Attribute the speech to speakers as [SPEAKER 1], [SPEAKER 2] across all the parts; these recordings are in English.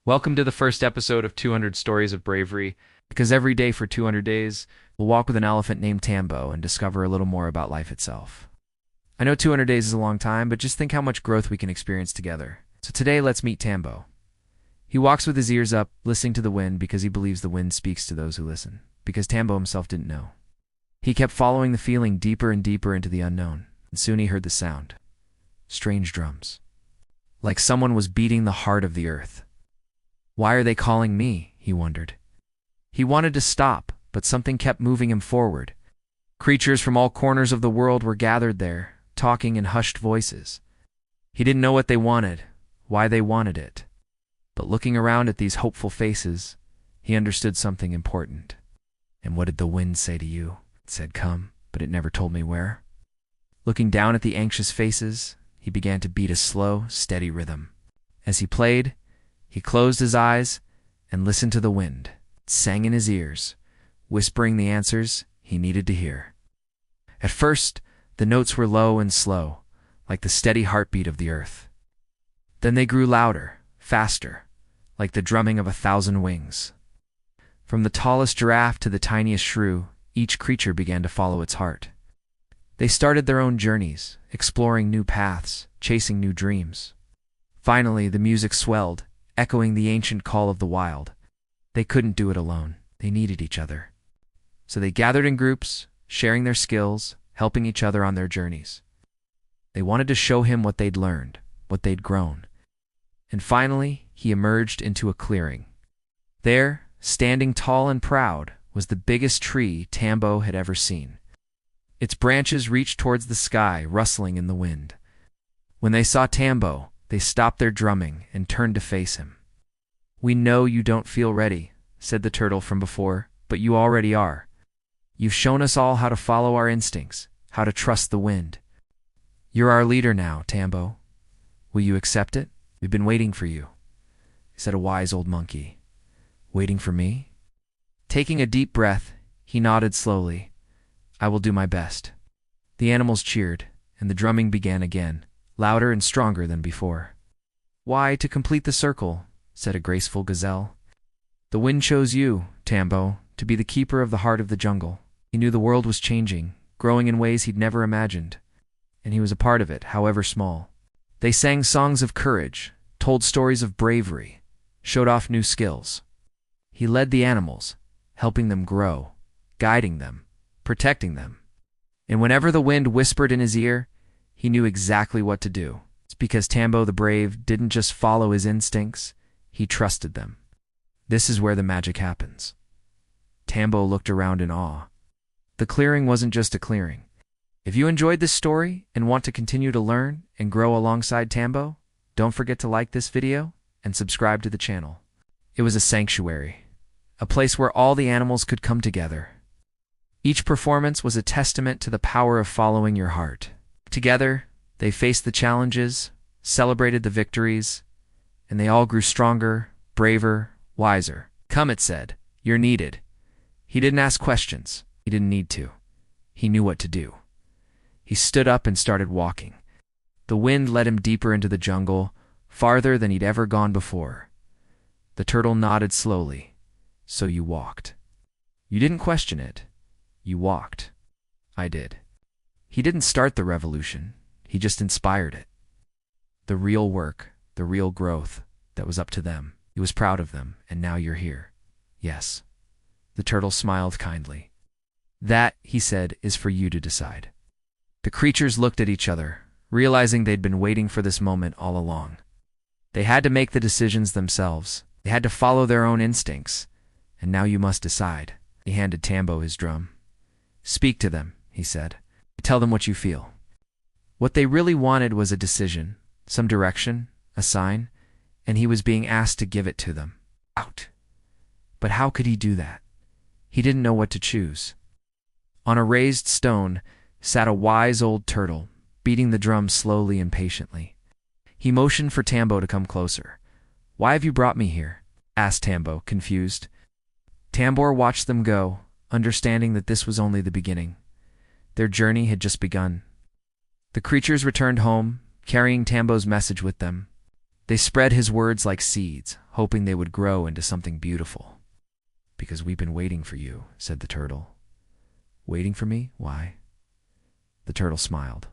[SPEAKER 1] Welcome to the first episode of 200 Stories of Bravery, because every day for 200 days, we'll walk with an elephant named Tambo and discover a little more about life itself. I know 200 days is a long time, but just think how much growth we can experience together. So today, let's meet Tambo. He walks with his ears up, listening to the wind because he believes the wind speaks to those who listen, because Tambo himself didn't know. He kept following the feeling deeper and deeper into the unknown, and soon he heard the sound. Strange drums. Like someone was beating the heart of the earth. Why are they calling me? He wondered. He wanted to stop, but something kept moving him forward. Creatures from all corners of the world were gathered there, talking in hushed voices. He didn't know what they wanted, why they wanted it. But looking around at these hopeful faces, he understood something important. And what did the wind say to you? It said, "Come," but it never told me where. Looking down at the anxious faces, he began to beat a slow, steady rhythm. As he played, he closed his eyes and listened to the wind. It sang in his ears, whispering the answers he needed to hear. At first, the notes were low and slow, like the steady heartbeat of the earth. Then they grew louder, faster, like the drumming of 1,000 wings. From the tallest giraffe to the tiniest shrew, each creature began to follow its heart. They started their own journeys, exploring new paths, chasing new dreams. Finally, the music swelled, echoing the ancient call of the wild. They couldn't do it alone. They needed each other. So they gathered in groups, sharing their skills, helping each other on their journeys. They wanted to show him what they'd learned, what they'd grown. And finally, he emerged into a clearing. There, standing tall and proud, was the biggest tree Tambo had ever seen. Its branches reached towards the sky, rustling in the wind. When they saw Tambo, they stopped their drumming and turned to face him. "We know you don't feel ready," said the turtle from before, "but you already are. You've shown us all how to follow our instincts, how to trust the wind. You're our leader now, Tambo. Will you accept it? We've been waiting for you," said a wise old monkey. "Waiting for me?" Taking a deep breath, he nodded slowly. "I will do my best." The animals cheered, and the drumming began again, louder and stronger than before. "Why, to complete the circle," said a graceful gazelle. "The wind chose you, Tambo, to be the keeper of the heart of the jungle." He knew the world was changing, growing in ways he'd never imagined, and he was a part of it, however small. They sang songs of courage, told stories of bravery, showed off new skills. He led the animals, helping them grow, guiding them, protecting them. And whenever the wind whispered in his ear, he knew exactly what to do. It's because Tambo the Brave didn't just follow his instincts, he trusted them. This is where the magic happens. Tambo looked around in awe. The clearing wasn't just a clearing. If you enjoyed this story and want to continue to learn and grow alongside Tambo, don't forget to like this video and subscribe to the channel. It was a sanctuary, a place where all the animals could come together. Each performance was a testament to the power of following your heart. Together, they faced the challenges, celebrated the victories, and they all grew stronger, braver, wiser. "Come," it said, "you're needed." He didn't ask questions. He didn't need to. He knew what to do. He stood up and started walking. The wind led him deeper into the jungle, farther than he'd ever gone before. The turtle nodded slowly. "So you walked." "You didn't question it. You walked." "I did." He didn't start the revolution. He just inspired it. The real work, the real growth, that was up to them. He was proud of them, and now you're here. "Yes." The turtle smiled kindly. "That," he said, "is for you to decide." The creatures looked at each other, realizing they'd been waiting for this moment all along. They had to make the decisions themselves. They had to follow their own instincts. And now you must decide. He handed Tambo his drum. "Speak to them," he said. "Tell them what you feel." What they really wanted was a decision, some direction, a sign, and he was being asked to give it to them. Out. But how could he do that? He didn't know what to choose. On a raised stone sat a wise old turtle, beating the drum slowly and patiently. He motioned for Tambo to come closer. "Why have you brought me here?" asked Tambo, confused. Tambor watched them go, understanding that this was only the beginning. Their journey had just begun. The creatures returned home, carrying Tambo's message with them. They spread his words like seeds, hoping they would grow into something beautiful. "Because we've been waiting for you," said the turtle. "Waiting for me? Why?" The turtle smiled.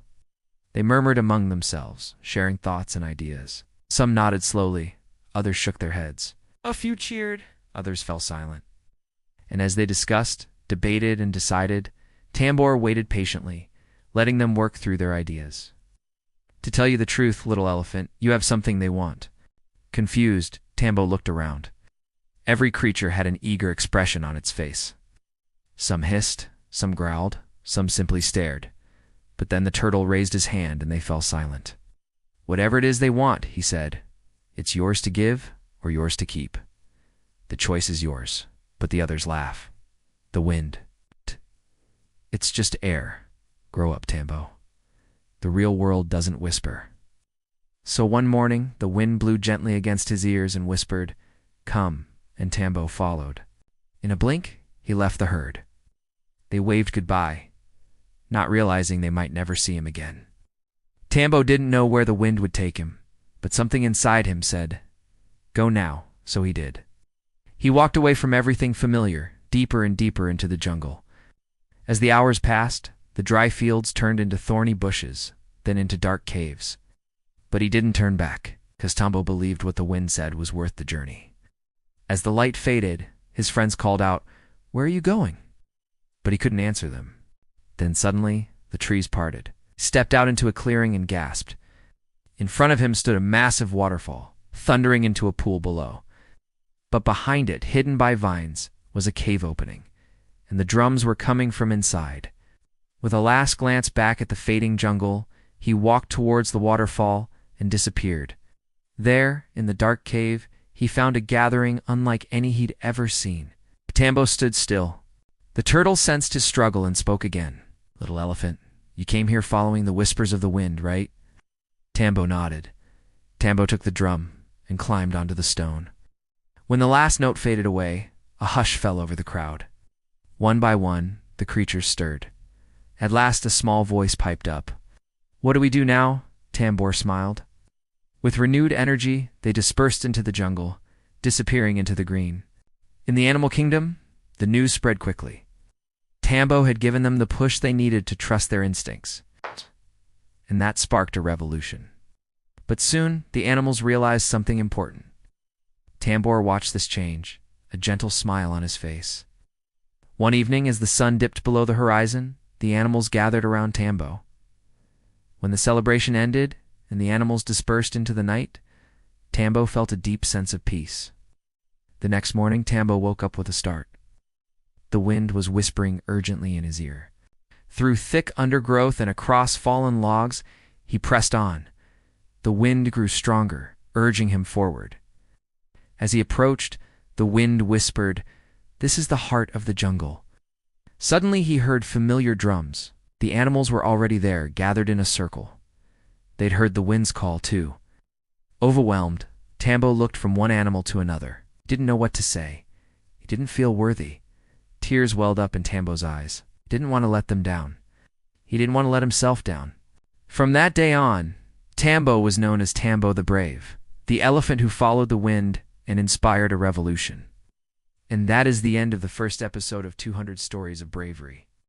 [SPEAKER 1] They murmured among themselves, sharing thoughts and ideas. Some nodded slowly, others shook their heads. A few cheered, others fell silent. And as they discussed, debated, and decided, Tambor waited patiently, letting them work through their ideas. "To tell you the truth, little elephant, you have something they want." Confused, Tambo looked around. Every creature had an eager expression on its face. Some hissed, some growled, some simply stared. But then the turtle raised his hand and they fell silent. "Whatever it is they want," he said, "it's yours to give or yours to keep. The choice is yours." But the others laugh. The wind. "It's just air. Grow up, Tambo. The real world doesn't whisper." So one morning, the wind blew gently against his ears and whispered, "Come," and Tambo followed. In a blink, he left the herd. They waved goodbye, not realizing they might never see him again. Tambo didn't know where the wind would take him, but something inside him said, "Go now," so he did. He walked away from everything familiar, deeper and deeper into the jungle. As the hours passed, the dry fields turned into thorny bushes, then into dark caves. But he didn't turn back, because Tambo believed what the wind said was worth the journey. As the light faded, his friends called out, "Where are you going?" But he couldn't answer them. Then suddenly, the trees parted. He stepped out into a clearing and gasped. In front of him stood a massive waterfall, thundering into a pool below. But behind it, hidden by vines, was a cave opening, and the drums were coming from inside. With a last glance back at the fading jungle, he walked towards the waterfall and disappeared. There, in the dark cave, he found a gathering unlike any he'd ever seen. Tambo stood still. The turtle sensed his struggle and spoke again. "Little elephant, you came here following the whispers of the wind, right?" Tambo nodded. Tambo took the drum and climbed onto the stone. When the last note faded away, a hush fell over the crowd. One by one, the creatures stirred. At last a small voice piped up. "What do we do now?" Tambor smiled. With renewed energy, they dispersed into the jungle, disappearing into the green. In the animal kingdom, the news spread quickly. Tambo had given them the push they needed to trust their instincts. And that sparked a revolution. But soon, the animals realized something important. Tambor watched this change, a gentle smile on his face. One evening, as the sun dipped below the horizon, the animals gathered around Tambo. When the celebration ended and the animals dispersed into the night, Tambo felt a deep sense of peace. The next morning, Tambo woke up with a start. The wind was whispering urgently in his ear. Through thick undergrowth and across fallen logs, he pressed on. The wind grew stronger, urging him forward. As he approached, the wind whispered, "This is the heart of the jungle." Suddenly he heard familiar drums. The animals were already there, gathered in a circle. They'd heard the wind's call, too. Overwhelmed, Tambo looked from one animal to another. He didn't know what to say. He didn't feel worthy. Tears welled up in Tambo's eyes. He didn't want to let them down. He didn't want to let himself down. From that day on, Tambo was known as Tambo the Brave, the elephant who followed the wind and inspired a revolution. And that is the end of the first episode of 200 Stories of Bravery.